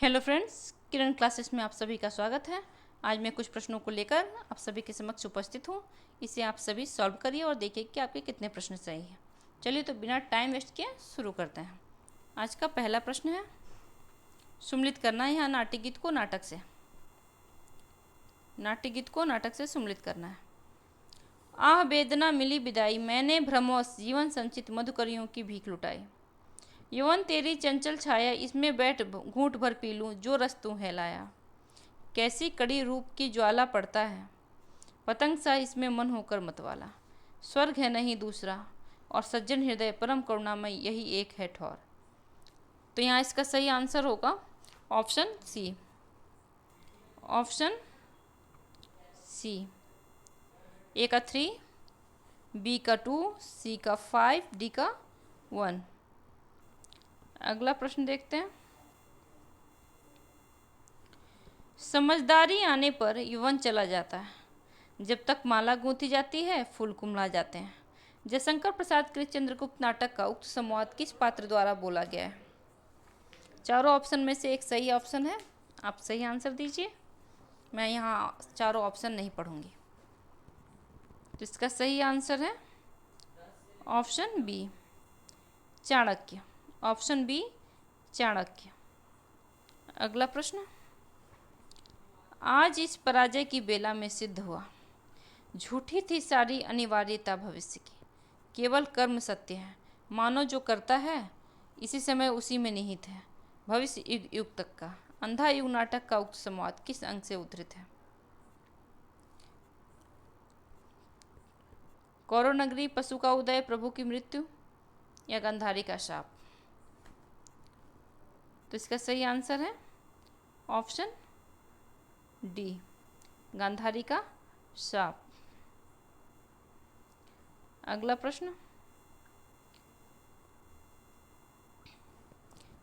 Hello friends, किरण classes में आप सभी का स्वागत है। आज मैं कुछ प्रश्नों को लेकर आप सभी के समक्ष उपस्थित हूँ। इसे आप सभी सॉल्व करिए और देखिए कि आपके कितने प्रश्न सही हैं। चलिए तो बिना टाइम वेस्ट किए शुरू करते हैं। आज का पहला प्रश्न है, सम्मिलित करना है यहाँ नाट्य गीत को नाटक से। नाट्य गीत को नाटक से सम्मिलित करना है। आह वेदना मिली विदाई, मैंने भ्रमवश जीवन संचित मधुकरियों की भीख लुटाई। यौवन तेरी चंचल छाया, इसमें बैठ घूंट भर पी लूं जो रस तू है लाया। कैसी कड़ी रूप की ज्वाला पड़ता है, पतंग सा इसमें मन होकर मतवाला। स्वर्ग है नहीं दूसरा और सज्जन हृदय परम करुणामय, यही एक है ठौर। तो यहाँ इसका सही आंसर होगा ऑप्शन सी। Option C. ए का 3, बी का 2, सी का 5, डी का 1। अगला प्रश्न देखते हैं। समझदारी आने पर यौवन चला जाता है, जब तक माला गूंथी जाती है फूल कुमला जाते हैं। जयशंकर प्रसाद के चंद्रगुप्त नाटक का उक्त संवाद किस पात्र द्वारा बोला गया है? चारों ऑप्शन में से एक सही ऑप्शन है, आप सही आंसर दीजिए। मैं यहाँ चारों ऑप्शन नहीं पढ़ूंगी। तो इसका सही आंसर है option B, Chanakya. Option B, Chanakya. अगला प्रश्न। आज इस पराजय की बेला में सिद्ध हुआ, झूठी थी सारी अनिवार्यता भविष्य की। केवल कर्म सत्य है, मानो जो करता है इसी समय उसी में निहित है। भविष्य युग युग तक का। अंधा युग नाटक का उक्त संवाद किस अंग से उद्धृत है? कौरव नगरी, पशु का उदय, प्रभु की मृत्यु या गांधारी का शाप? तो इसका सही आंसर है ऑप्शन डी, गांधारी का शाप। अगला प्रश्न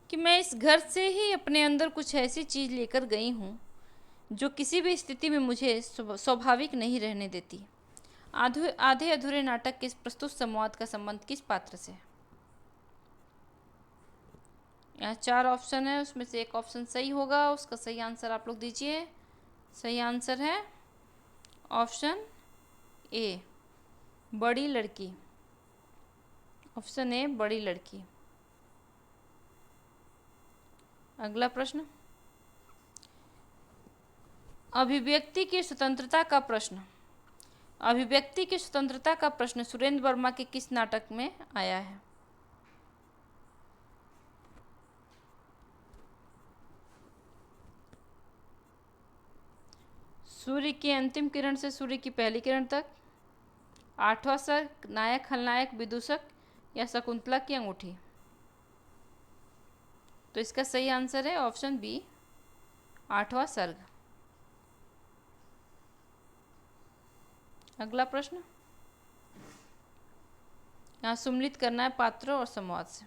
कि मैं इस घर से ही अपने अंदर कुछ ऐसी चीज लेकर गई हूं जो किसी भी स्थिति में मुझे स्वाभाविक नहीं रहने देती। आधे अधूरे नाटक के प्रस्तुत संवाद का संबंध किस पात्र से है? यहाँ 4 ऑप्शन है, उसमें से एक ऑप्शन सही होगा। उसका सही आंसर आप लोग दीजिए। सही आंसर है ऑप्शन ए, बड़ी लड़की। ऑप्शन ए, बड़ी लड़की। अगला प्रश्न। अभिव्यक्ति की स्वतंत्रता का प्रश्न। अभिव्यक्ति की स्वतंत्रता का प्रश्न सुरेंद्र वर्मा के किस नाटक में आया है? सूर्य की अंतिम किरण से सूर्य की पहली किरण तक, 8वां सर्ग, नायक खलनायक विदूषक या शकुंतला की अंगूठी? तो इसका सही आंसर है ऑप्शन बी, 8वां सर्ग। अगला प्रश्न। यहाँ सम्मिलित करना है पात्र और संवाद से।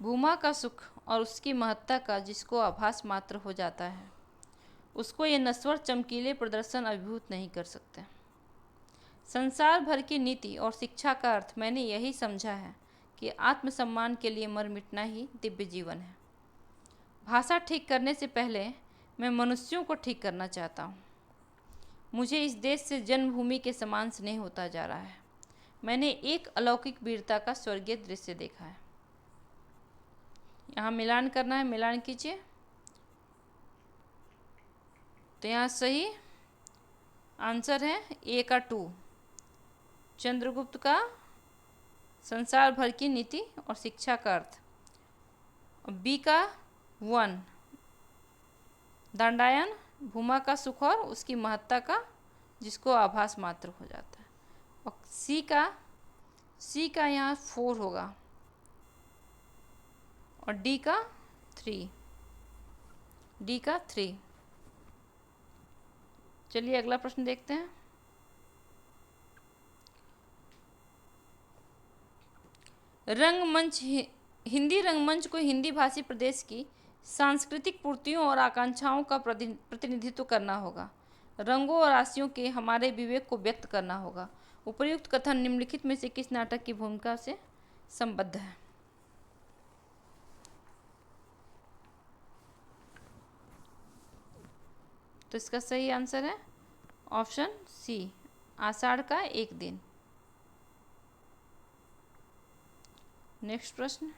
भूमा का सुख और उसकी महत्ता का जिसको आभास मात्र हो जाता है, उसको ये नश्वर चमकीले प्रदर्शन अभिभूत नहीं कर सकते। संसार भर की नीति और शिक्षा का अर्थ मैंने यही समझा है कि आत्मसम्मान के लिए मर मिटना ही दिव्य जीवन है। भाषा ठीक करने से पहले मैं मनुष्यों को ठीक करना चाहता हूँ। मुझे इस देश से जन्मभूमि के समान स्नेह होता जा रहा है। मैंने एक अलौकिक वीरता का स्वर्गीय दृश्य देखा है। यहाँ मिलान करना है, मिलान कीजिए। तो यहाँ सही आंसर है ए का 2, चंद्रगुप्त का संसार भर की नीति और शिक्षा का अर्थ। बी का 1, दंडायन, भूमा का सुख और उसकी महत्ता का जिसको आभास मात्र हो जाता है। और सी का यहाँ 4 होगा और डी का 3। चलिए अगला प्रश्न देखते हैं। रंगमंच, हिंदी रंगमंच को हिंदी भाषी प्रदेश की सांस्कृतिक पूर्तियों और आकांक्षाओं का प्रतिनिधित्व करना होगा। रंगों और राशियों के हमारे विवेक को व्यक्त करना होगा। उपर्युक्त कथन निम्नलिखित में से किस नाटक की भूमिका से संबद्ध है? तो इसका सही आंसर है ऑप्शन सी, आषाढ़ का एक दिन। नेक्स्ट प्रश्न,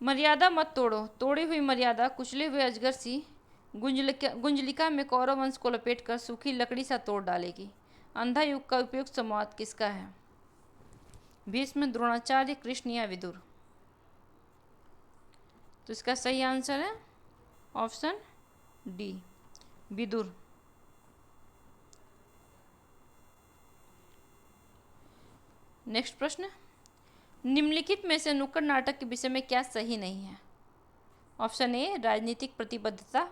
मर्यादा मत तोड़ो, तोड़ी हुई मर्यादा कुचले हुए अजगर सी गुंजलिका में कौरव वंश को लपेटकर सूखी लकड़ी सा तोड़ डालेगी। अंधा युग का उपयुक्त संवाद किसका है? भीष्म, द्रोणाचार्य, कृष्ण या विदुर? तो इसका सही आंसर है ऑप्शन डी, विदुर। नेक्स्ट प्रश्न, निम्नलिखित में से नुक्कड़ नाटक के विषय में क्या सही नहीं है? ऑप्शन ए, राजनीतिक प्रतिबद्धता।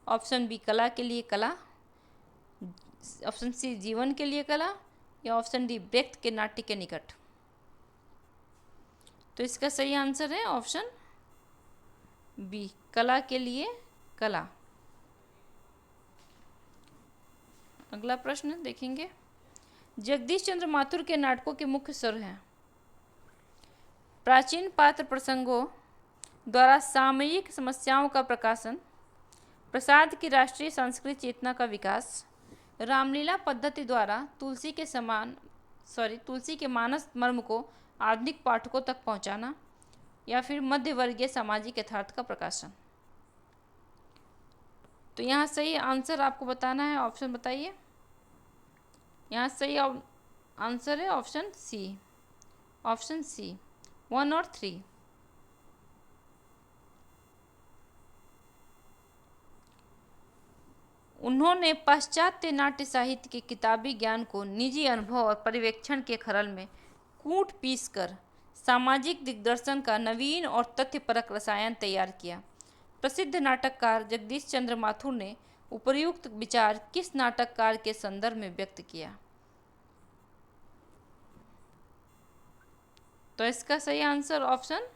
ऑप्शन बी, कला के लिए कला। ऑप्शन सी, जीवन के लिए कला। या ऑप्शन डी, व्यक्ति के नाट्य के निकट। तो इसका सही आंसर है ऑप्शन बी, कला के लिए कला। अगला प्रश्न देखेंगे, जगदीश चंद्र माथुर के नाटकों के मुख्य स्वर हैं। प्राचीन पात्र प्रसंगों द्वारा सामयिक समस्याओं का प्रकाशन, प्रसाद की राष्ट्रीय सांस्कृतिक चेतना का विकास, रामलीला पद्धति द्वारा तुलसी के मानस मर्म को आधुनिक पाठकों तक पहुंचाना, या फिर मध्यवर्गीय सामाजिक यथार्थ का प्रकाशन। तो यहाँ सही आंसर आपको बताना है, ऑप्शन बताइए। यहाँ सही आंसर है ऑप्शन सी, ऑप्शन सी 1 और 3। उन्होंने पाश्चात्य नाट्य साहित्य के किताबी ज्ञान को निजी अनुभव और पर्यवेक्षण के खरल में कूट पीस कर सामाजिक दिग्दर्शन का नवीन और तथ्यपरक रसायन तैयार किया। प्रसिद्ध नाटककार जगदीश चंद्र माथुर ने उपर्युक्त विचार किस नाटककार के संदर्भ में व्यक्त किया? तो इसका सही आंसर ऑप्शन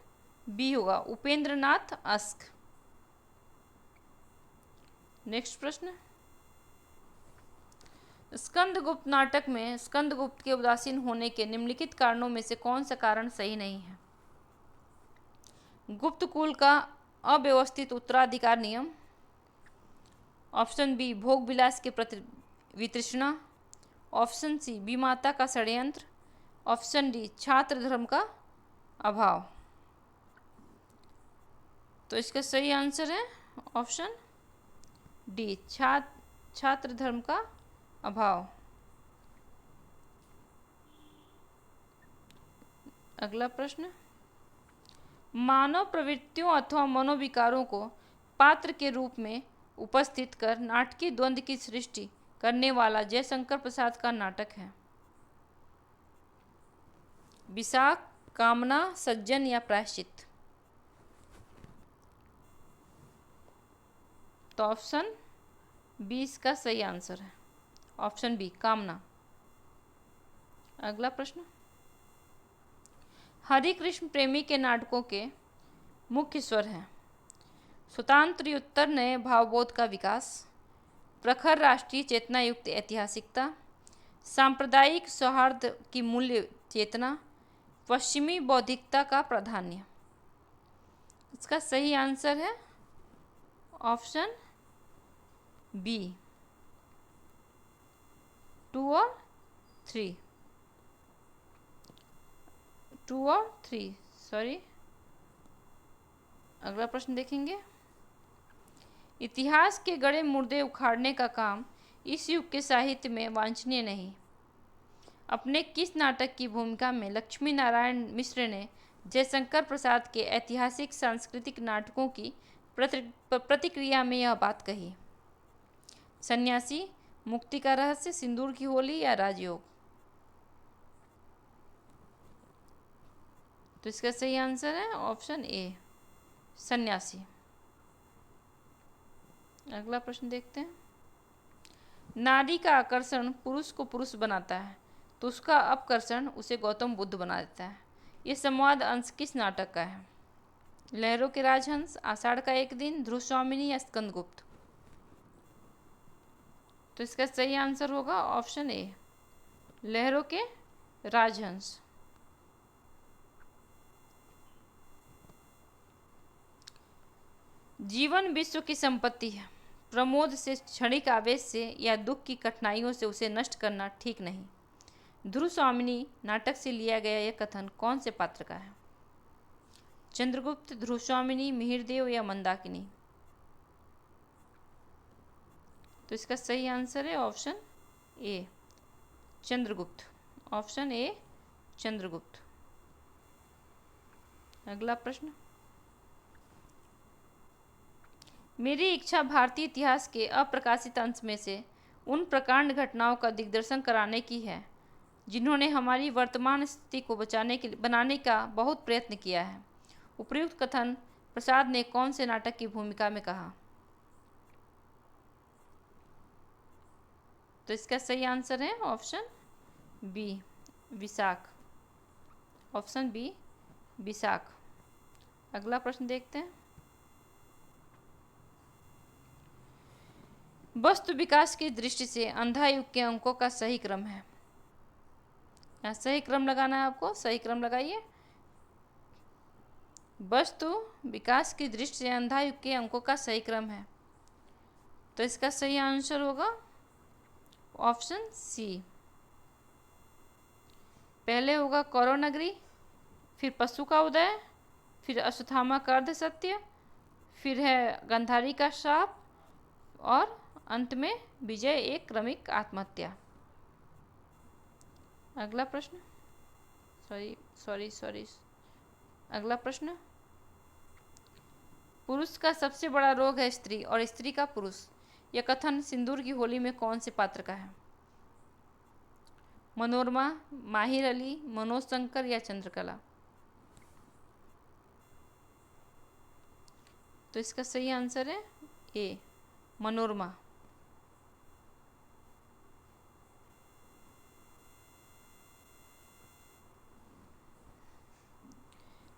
बी होगा, उपेंद्रनाथ अस्क। नेक्स्ट प्रश्न, स्कंदगुप्त नाटक में स्कंदगुप्त के उदासीन होने के निम्नलिखित कारणों में से कौन सा कारण सही नहीं है? गुप्त कुल का अव्यवस्थित उत्तराधिकार नियम। ऑप्शन बी, भोग विलास के प्रति वितृष्णा। ऑप्शन सी, विमाता का षड्यंत्र। ऑप्शन डी, छात्र धर्म का अभाव। तो इसका सही आंसर है ऑप्शन डी, छात्र धर्म का अभाव। अगला प्रश्न, मानव प्रवृत्तियों अथवा मनोविकारों को पात्र के रूप में उपस्थित कर नाटकीय द्वंद्व की सृष्टि करने वाला जयशंकर प्रसाद का नाटक है। विशाख, कामना, सज्जन या प्रायश्चित? तो ऑप्शन बी इसका सही आंसर है, ऑप्शन बी, कामना। अगला प्रश्न, हरि कृष्ण प्रेमी के नाटकों के मुख्य स्वर हैं। स्वतंत्रोत्तर नए भावबोध का विकास, प्रखर राष्ट्रीय चेतना युक्त ऐतिहासिकता, सांप्रदायिक सौहार्द की मूल्य चेतना, पश्चिमी बौद्धिकता का प्राधान्य। इसका सही आंसर है ऑप्शन बी, 2 और 3। सॉरी। अगला प्रश्न देखेंगे, इतिहास के गड़े मुर्दे उखाड़ने का काम इस युग के साहित्य में वांछनीय नहीं। अपने किस नाटक की भूमिका में लक्ष्मी नारायण मिश्र ने जयशंकर प्रसाद के ऐतिहासिक सांस्कृतिक नाटकों की प्रतिक्रिया में यह बात कही? सन्यासी, मुक्ति का रहस्य, सिंदूर की होली या राजयोग? तो इसका सही आंसर है ऑप्शन ए, सन्यासी। अगला प्रश्न देखते हैं, नारी का आकर्षण पुरुष को पुरुष बनाता है तो उसका अपकर्षण उसे गौतम बुद्ध बना देता है। ये संवाद अंश किस नाटक का है? लहरों के राजहंस, आषाढ़ का एक दिन, ध्रुव स्वामिनी या स्कंदगुप्त? तो इसका सही आंसर होगा ऑप्शन ए, लहरों के राजहंस। जीवन विश्व की संपत्ति है, प्रमोद से, क्षणिक आवेश से या दुख की कठिनाइयों से उसे नष्ट करना ठीक नहीं। ध्रुव स्वामिनी नाटक से लिया गया यह कथन कौन से पात्र का है? चंद्रगुप्त, ध्रुव स्वामिनी, मिहिरदेव या मंदाकिनी? तो इसका सही आंसर है option A, Chandragupta. Option A, Chandragupta. अगला प्रश्न, मेरी इच्छा भारतीय इतिहास के अप्रकाशित अंश में से उन प्रकांड घटनाओं का दिग्दर्शन कराने की है जिन्होंने हमारी वर्तमान स्थिति को बनाने का बहुत प्रयत्न किया है। उपर्युक्त कथन प्रसाद ने कौन से नाटक की भूमिका में कहा? तो इसका सही आंसर है option B, Vishakh. Option B, Vishakh. अगला प्रश्न देखते हैं, वस्तु विकास की दृष्टि से अंधा युग के अंकों का सही क्रम है। यहाँ सही क्रम लगाना है आपको, सही क्रम लगाइए। वस्तु विकास की दृष्टि से अंधा युग के अंकों का सही क्रम है, तो इसका सही आंसर होगा ऑप्शन सी। पहले होगा कौरव नगरी, फिर पशु का उदय, फिर अश्वत्थामा का अर्ध सत्य, फिर है गंधारी का श्राप और अंत में विजय एक क्रमिक आत्महत्या। अगला प्रश्न, सॉरी, अगला प्रश्न, पुरुष का सबसे बड़ा रोग है स्त्री और स्त्री का पुरुष, यह कथन सिंदूर की होली में कौन से पात्र का है? मनोरमा, माहिर अली, मनोज शंकर या चंद्रकला? तो इसका सही आंसर है ए, मनोरमा।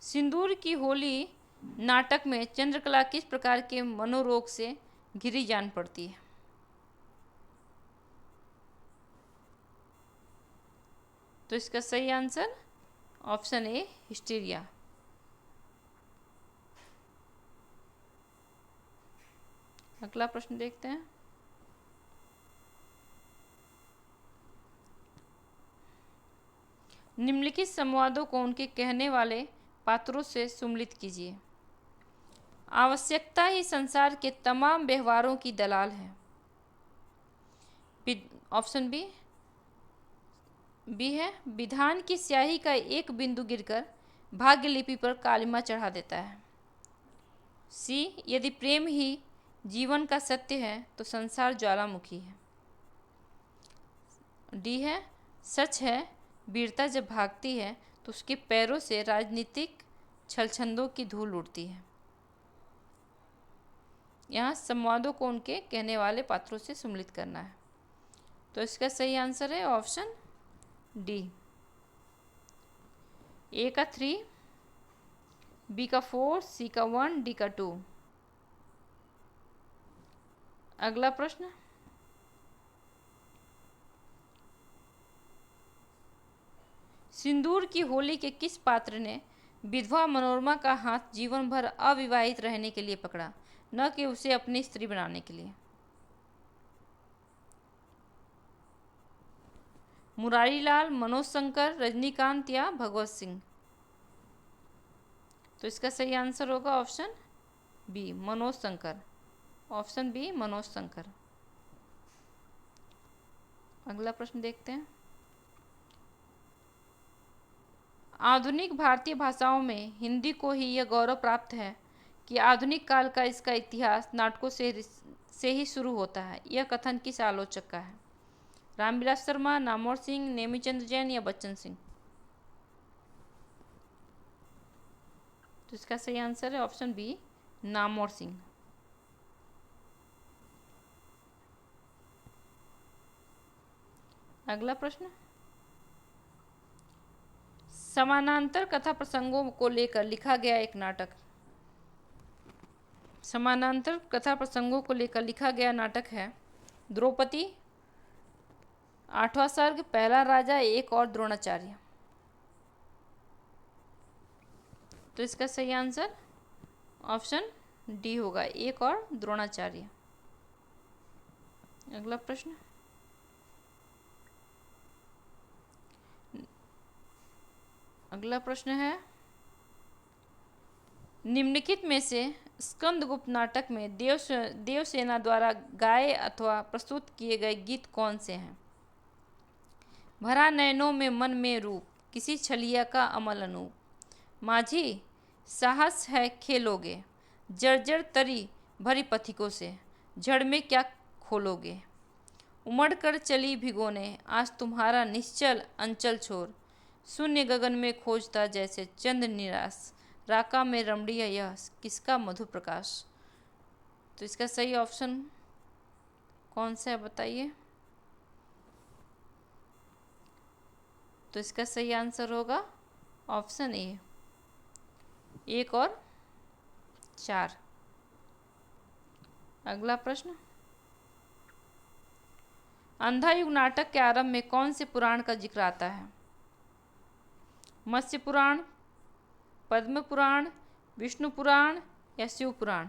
सिंदूर की होली नाटक में चंद्रकला किस प्रकार के मनोरोग से घिरी जान पड़ती है? तो इसका सही आंसर ऑप्शन ए, हिस्टीरिया। अगला प्रश्न देखते हैं, निम्नलिखित संवादों को उनके कहने वाले पात्रों से सुम्मिलित कीजिए। आवश्यकता ही संसार के तमाम व्यवहारों की दलाल है। ऑप्शन बी है, विधान की स्याही का एक बिंदु गिरकर भाग्य लिपि पर कालिमा चढ़ा देता है। सी, यदि प्रेम ही जीवन का सत्य है तो संसार ज्वालामुखी है। डी है, सच है वीरता जब भागती है तो उसके पैरों से राजनीतिक छलछंदों की धूल उड़ती है। यहाँ संवादों को उनके कहने वाले पात्रों से सम्मिलित करना है, तो इसका सही आंसर है ऑप्शन डी। ए का 3, बी का 4, सी का 1, डी का 2। अगला प्रश्न, सिंदूर की होली के किस पात्र ने विधवा मनोरमा का हाथ जीवन भर अविवाहित रहने के लिए पकड़ा, न कि उसे अपनी स्त्री बनाने के लिए? मुरारी लाल, मनोज शंकर, रजनीकांत या भगवत सिंह? तो इसका सही आंसर होगा option B, Manoj Shankar. Option B, Manoj Shankar. अगला प्रश्न देखते हैं, आधुनिक भारतीय भाषाओं में हिंदी को ही यह गौरव प्राप्त है कि आधुनिक काल का इसका इतिहास नाटकों से ही शुरू होता है। यह कथन किस आलोचक का है? रामविलास शर्मा, नामवर सिंह, नेमीचंद्र जैन या बच्चन सिंह? तो इसका सही आंसर है ऑप्शन बी, नामवर सिंह। अगला प्रश्न, समानांतर कथा प्रसंगों को लेकर लिखा गया एक नाटक। समानांतर कथा प्रसंगों को लेकर लिखा गया नाटक है द्रौपदी, 8वां सर्ग, पहला राजा, एक और द्रोणाचार्य। तो इसका सही आंसर ऑप्शन डी होगा, एक और द्रोणाचार्य। अगला प्रश्न, अगला प्रश्न है, निम्नलिखित में से स्कंदगुप्त नाटक में देवसेना द्वारा गाए अथवा प्रस्तुत किए गए गीत कौन से हैं? भरा नैनों में मन में रूप, किसी छलिया का अमल अनूप, माझी साहस है खेलोगे, जर्जर तरी भरी पथिकों से, जड़ में क्या खोलोगे, उमड़ कर चली भिगोने आज तुम्हारा निश्चल अंचल छोर, शून्य गगन में खोजता जैसे चंद्र निराश, राका में रमणीय यह किसका मधुर प्रकाश। तो इसका सही ऑप्शन कौन सा है बताइए। तो इसका सही आंसर होगा ऑप्शन ए, 1 और 4। अगला प्रश्न, अंधा युग नाटक के आरंभ में कौन से पुराण का जिक्र आता है? मत्स्य पुराण, पद्म पुराण, विष्णु पुराण या शिव पुराण।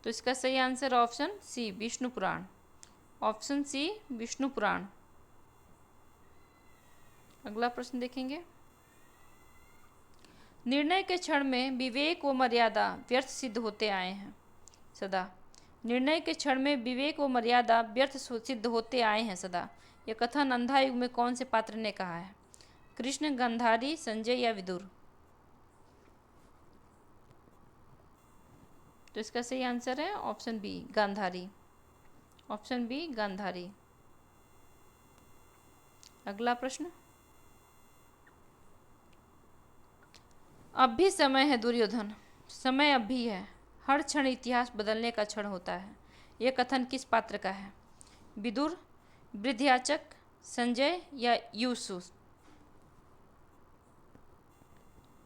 तो इसका सही आंसर ऑप्शन सी, विष्णु पुराण। ऑप्शन सी, विष्णु पुराण। अगला प्रश्न देखेंगे, निर्णय के क्षण में विवेक व मर्यादा व्यर्थ सिद्ध होते आए हैं सदा। निर्णय के क्षण में विवेक व मर्यादा व्यर्थ सिद्ध होते आए हैं सदा, यह कथन अंधा युग में कौन से पात्र ने कहा है? कृष्ण, गांधारी, संजय या विदुर। तो इसका सही आंसर है option B, Gandhari. Option B, Gandhari. अगला प्रश्न, अब भी समय है दुर्योधन, समय अब भी है, हर क्षण इतिहास बदलने का क्षण होता है, यह कथन किस पात्र का है? विदुर, वृद्धयाचक, संजय या यूसुफ।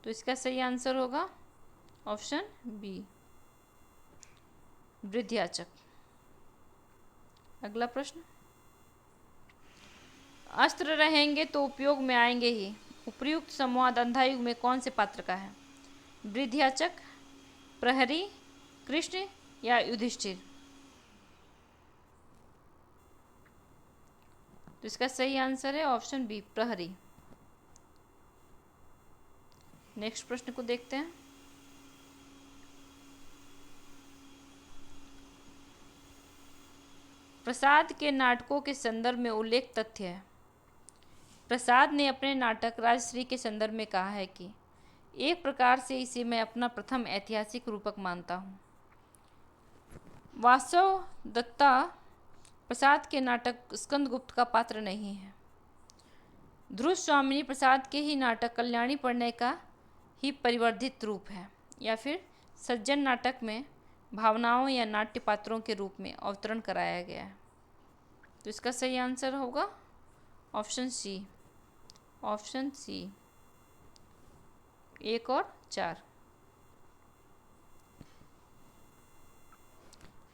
तो इसका सही आंसर होगा ऑप्शन बी, वृद्धयाचक। अगला प्रश्न, अस्त्र रहेंगे तो उपयोग में आएंगे ही, उपर्युक्त संवाद अंधा युग में कौन से पात्र का है? वृद्धयाचक, प्रहरी, कृष्ण या युधिष्ठिर। तो इसका सही आंसर है ऑप्शन बी, प्रहरी। नेक्स्ट प्रश्न को देखते हैं, प्रसाद के नाटकों के संदर्भ में उल्लेख तथ्य है। प्रसाद ने अपने नाटक राजश्री के संदर्भ में कहा है कि एक प्रकार से इसे मैं अपना प्रथम ऐतिहासिक रूपक मानता हूँ। वासव दत्ता प्रसाद के नाटक स्कंदगुप्त का पात्र नहीं है। ध्रुव स्वामिनी प्रसाद के ही नाटक कल्याणी पढ़ने का ही परिवर्धित रूप है, या फिर सज्जन नाटक में भावनाओं या नाट्य पात्रों के रूप में अवतरण कराया गया है। तो इसका सही आंसर होगा ऑप्शन सी, ऑप्शन सी, 1 और 4।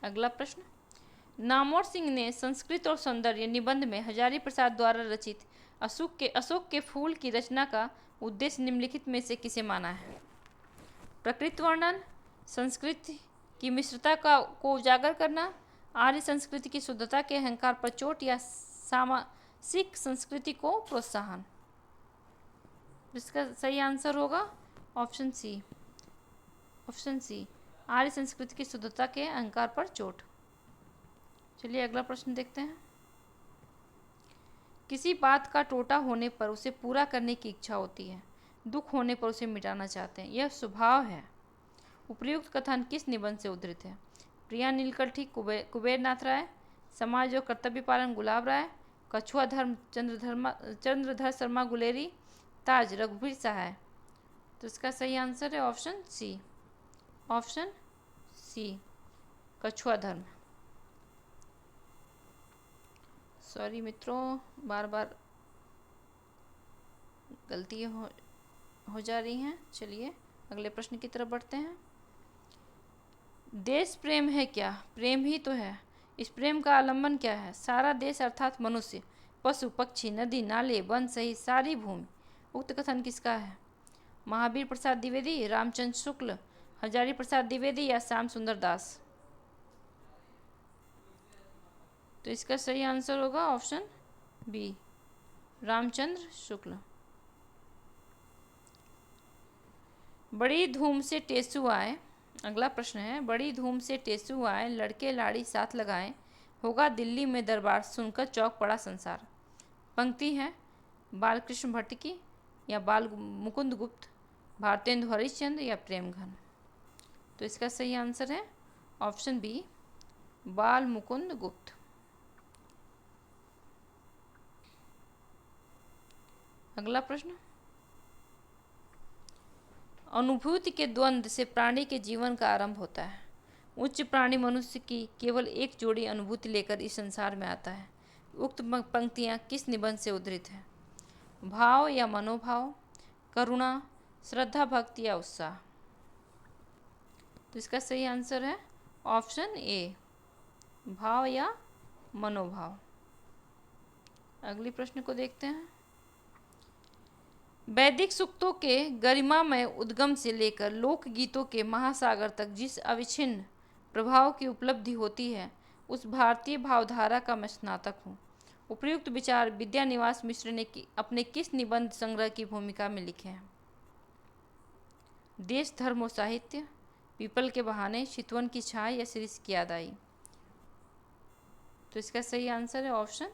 अगला प्रश्न, नामवर सिंह ने संस्कृत और सौंदर्य निबंध में हजारी प्रसाद द्वारा रचित अशोक के फूल की रचना का उद्देश्य निम्नलिखित में से किसे माना है? प्रकृति वर्णन, संस्कृति की मिश्रता को उजागर करना, आर्य संस्कृति की शुद्धता के अहंकार पर चोट या सामासिक संस्कृति को प्रोत्साहन। इसका सही आंसर होगा ऑप्शन सी, ऑप्शन सी, आर्य संस्कृति की शुद्धता के अहंकार पर चोट। चलिए अगला प्रश्न देखते हैं, किसी बात का टोटा होने पर उसे पूरा करने की इच्छा होती है, दुख होने पर उसे मिटाना चाहते हैं, यह स्वभाव है। उपर्युक्त कथन किस निबंध से उद्धृत है? प्रिया नीलकंठी, कुबेर नाथ राय, समाज और कर्तव्य पालन गुलाब राय, कछुआ धर्म चंद्रधर शर्मा गुलेरी, ताज रघुवीर सहाय। तो इसका सही आंसर है ऑप्शन सी, ऑप्शन सी, कछुआ धर्म। सॉरी मित्रों, बार बार गलती हो जा रही हैं। चलिए अगले प्रश्न की तरफ बढ़ते हैं। देश प्रेम है क्या? प्रेम ही तो है। इस प्रेम का आलंबन क्या है? सारा देश अर्थात मनुष्य, पशु पक्षी, नदी नाले, वन सहित सारी भूमि। उक्त कथन किसका है? महावीर प्रसाद द्विवेदी, रामचंद्र शुक्ल, हजारी प्रसाद द्विवेदी या श्याम सुंदर दास। तो इसका सही आंसर होगा ऑप्शन बी, रामचंद्र शुक्ल। बड़ी धूम से टेसू आए, अगला प्रश्न है, बड़ी धूम से टेसू आए, लड़के लाड़ी साथ लगाए, होगा दिल्ली में दरबार, सुनकर चौक पड़ा संसार। पंक्ति है बालकृष्ण भट्ट की, या बाल मुकुंद गुप्त, भारतेंदु हरिश्चंद्र, या प्रेमघन। तो इसका सही आंसर है ऑप्शन बी, बाल मुकुंद गुप्त। अगला प्रश्न, अनुभूति के द्वंद्व से प्राणी के जीवन का आरंभ होता है। उच्च प्राणी मनुष्य की केवल एक जोड़ी अनुभूति लेकर इस संसार में आता है। उक्त पंक्तियाँ किस निबंध से उद्धृत है? भाव या मनोभाव, करुणा, श्रद्धा, भक्ति या उत्साह। तो इसका सही आंसर है ऑप्शन ए, भाव या मनोभाव। अगली प्रश्न को देखते हैं। वैदिक सूक्तों के गरिमामय उद्गम से लेकर लोकगीतों के महासागर तक जिस अविच्छिन्न प्रभाव की उपलब्धि होती है, उस भारतीय भावधारा का मैं स्नातक हूँ। उपर्युक्त विचार विद्यानिवास मिश्र ने अपने किस निबंध संग्रह की भूमिका में लिखे हैं? देश, धर्म और साहित्य, पीपल के बहाने, चितवन की छाया, या श्री की याद आई। तो इसका सही आंसर है ऑप्शन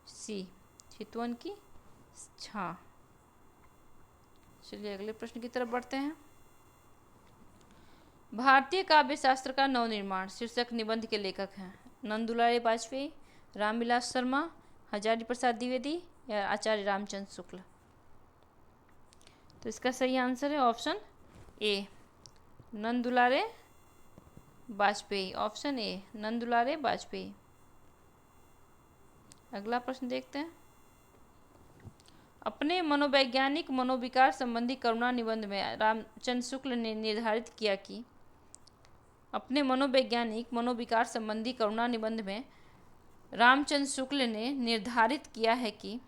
सी, चितवन की छाया। चलिए अगले प्रश्न की तरफ बढ़ते हैं। भारतीय काव्य शास्त्र का नवनिर्माण शीर्षक निबंध के लेखक हैं? नंदुलाल वाजपेयी, रामविलास शर्मा, हजारी प्रसाद द्विवेदी, या आचार्य रामचंद्र शुक्ल। तो इसका सही आंसर है option A, Nand Dulare Vajpayee. Option A, Nand Dulare Vajpayee. अगला प्रश्न देखते हैं। अपने मनोवैज्ञानिक मनोविकार संबंधी करुणा निबंध में रामचंद्र शुक्ल ने निर्धारित किया कि अपने मनोवैज्ञानिक मनोविकार संबंधी करुणा निबंध में रामचंद्र शुक्ल ने निर्धारित किया है कि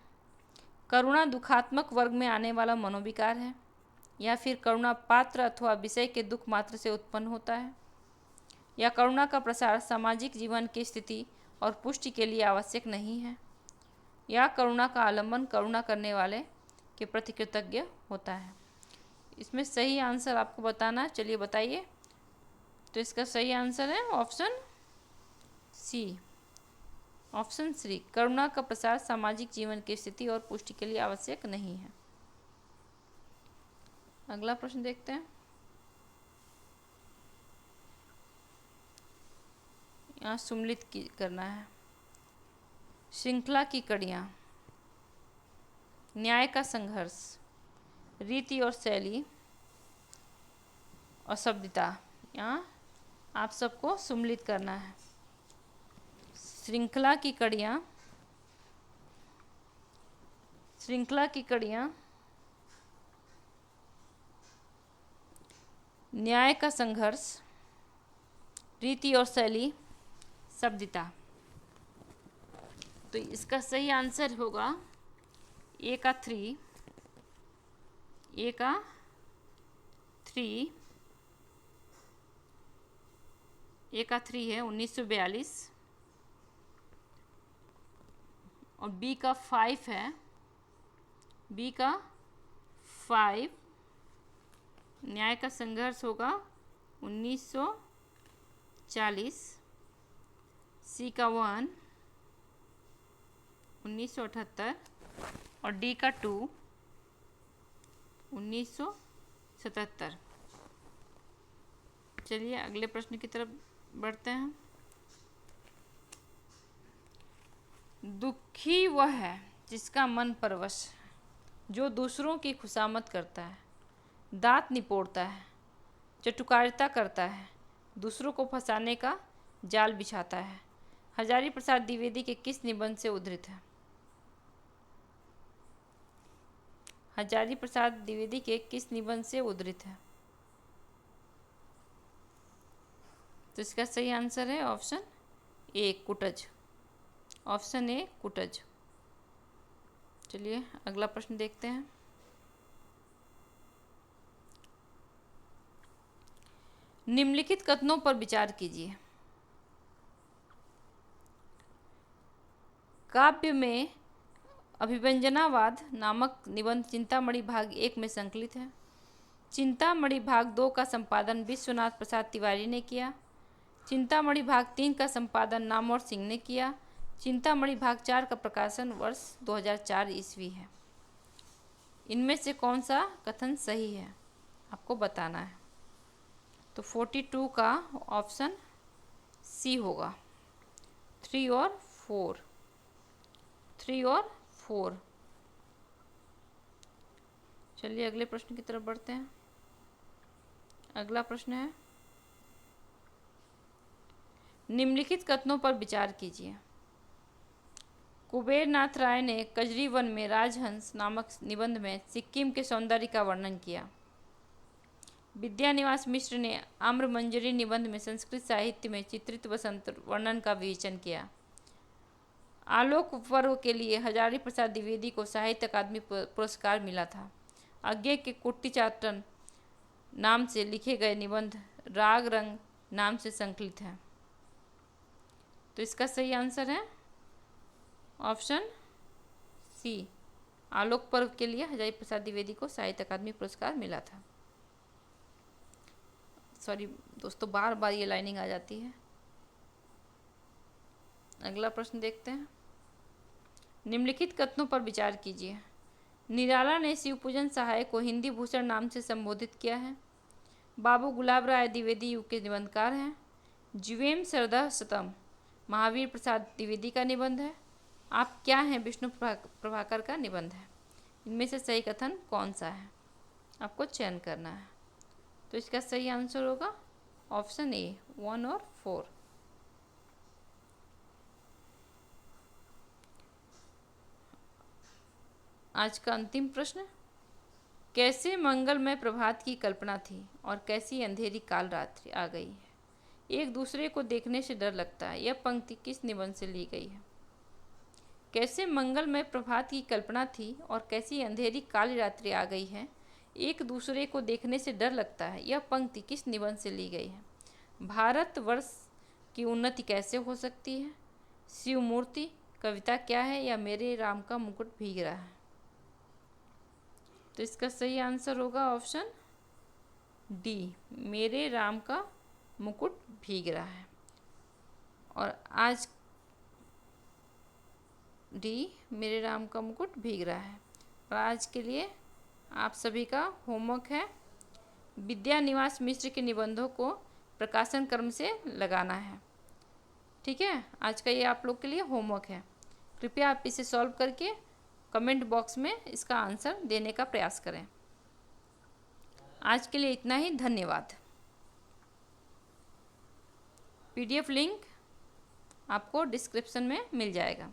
करुणा दुखात्मक वर्ग में आने वाला मनोविकार है, या फिर करुणा पात्र अथवा विषय के दुख मात्र से उत्पन्न होता है, या करुणा का प्रसार सामाजिक जीवन की स्थिति और पुष्टि के लिए आवश्यक नहीं है, या करुणा का आलंबन करुणा करने वाले के प्रति कृतज्ञ होता है। इसमें सही आंसर आपको बताना, चलिए बताइए। तो इसका सही आंसर है ऑप्शन सी, ऑप्शन सी, करुणा का प्रसार सामाजिक जीवन की स्थिति और पुष्टि के लिए आवश्यक नहीं है। अगला प्रश्न देखते हैं। यहाँ सुम्मिलित करना है। श्रृंखला की कड़ियाँ, न्याय का संघर्ष, रीति और शैली, और शब्दिता। यहाँ आप सबको सुम्मिलित करना है। श्रृंखला की कड़ियाँ, श्रृंखला की कड़ियाँ, न्याय का संघर्ष, रीति और शैली, शब्दिता। तो इसका सही आंसर होगा ए का 3, ए का 3, ए का 3 है 1942, और बी का 5 है, बी का 5 न्याय का संघर्ष होगा 1940, सी का 1 1978, और डी का 2 1977। चलिए अगले प्रश्न की तरफ बढ़ते हैं। दुखी वह है जिसका मन परवश, जो दूसरों की खुशामद करता है, दांत निपोड़ता है, चटुकारिता करता है, दूसरों को फंसाने का जाल बिछाता है। हजारी प्रसाद द्विवेदी के किस निबंध से उद्धृत है? हजारी प्रसाद द्विवेदी के किस निबंध से उद्धृत है? तो इसका सही आंसर है ऑप्शन ए, कुटज। Option A, कुटज। चलिए अगला प्रश्न देखते हैं। निम्नलिखित कथनों पर विचार कीजिए। काव्य में अभिव्यंजनावाद नामक निबंध चिंतामणि भाग 1 में संकलित है। चिंतामणि भाग 2 का संपादन विश्वनाथ प्रसाद तिवारी ने किया। चिंतामणि भाग 3 का संपादन नामवर सिंह ने किया। चिंतामणि भाग 4 का प्रकाशन वर्ष 2004 ईस्वी है। इनमें से कौन सा कथन सही है आपको बताना है। तो 42 का ऑप्शन सी होगा। 3 और 4। चलिए अगले प्रश्न की तरफ बढ़ते हैं। अगला प्रश्न है, निम्नलिखित कथनों पर विचार कीजिए। कुबेर नाथ राय ने कजरी वन में राजहंस नामक निबंध में सिक्किम के सौंदर्य का वर्णन किया। विद्यानिवास मिश्र ने आम्रमंजरी निबंध में संस्कृत साहित्य में चित्रित वसंत वर्णन का विवेचन किया। आलोक पर्व के लिए हजारी प्रसाद द्विवेदी को साहित्य अकादमी पुरस्कार मिला था। अज्ञे के कुट्टीचाटन नाम से लिखे गए निबंध राग रंग नाम से संकलित है। तो इसका सही आंसर है ऑप्शन सी। आलोक पर्व के लिए हजारी प्रसाद द्विवेदी को साहित्य अकादमी पुरस्कार मिला था। सॉरी दोस्तों, बार बार ये लाइनिंग आ जाती है। अगला प्रश्न देखते हैं। निम्नलिखित कथनों पर विचार कीजिए। निराला ने शिवपूजन सहाय को हिंदी भूषण नाम से संबोधित किया है। बाबू गुलाब राय द्विवेदी युग के निबंधकार हैं। जीवेम शरदा शतम महावीर प्रसाद द्विवेदी का निबंध है। आप क्या हैं विष्णु प्रभाकर का निबंध है। इनमें से सही कथन कौन सा है आपको चयन करना है। तो इसका सही आंसर होगा ऑप्शन ए 1 और 4। आज का अंतिम प्रश्न, कैसे मंगलमय प्रभात की कल्पना थी और कैसी अंधेरी काल रात्रि आ गई है। एक दूसरे को देखने से डर लगता है। यह पंक्ति किस निबंध से ली गई है। कैसे मंगलमय प्रभात की कल्पना थी और कैसी अंधेरी काली रात्रि आ गई है। एक दूसरे को देखने से डर लगता है। यह पंक्ति किस निबंध से ली गई है। भारतवर्ष की उन्नति कैसे हो सकती है। शिव मूर्ति, कविता क्या है, या मेरे राम का मुकुट भीग रहा है। तो इसका सही आंसर होगा ऑप्शन डी, मेरे राम का मुकुट भीग रहा है। और आज डी, मेरे राम का मुकुट भीग रहा है। और आज के लिए आप सभी का होमवर्क है, विद्यानिवास मिश्र के निबंधों को प्रकाशन क्रम से लगाना है। ठीक है, आज का ये आप लोग के लिए होमवर्क है। कृपया आप इसे सॉल्व करके कमेंट बॉक्स में इसका आंसर देने का प्रयास करें। आज के लिए इतना ही, धन्यवाद। PDF लिंक आपको डिस्क्रिप्शन में मिल जाएगा।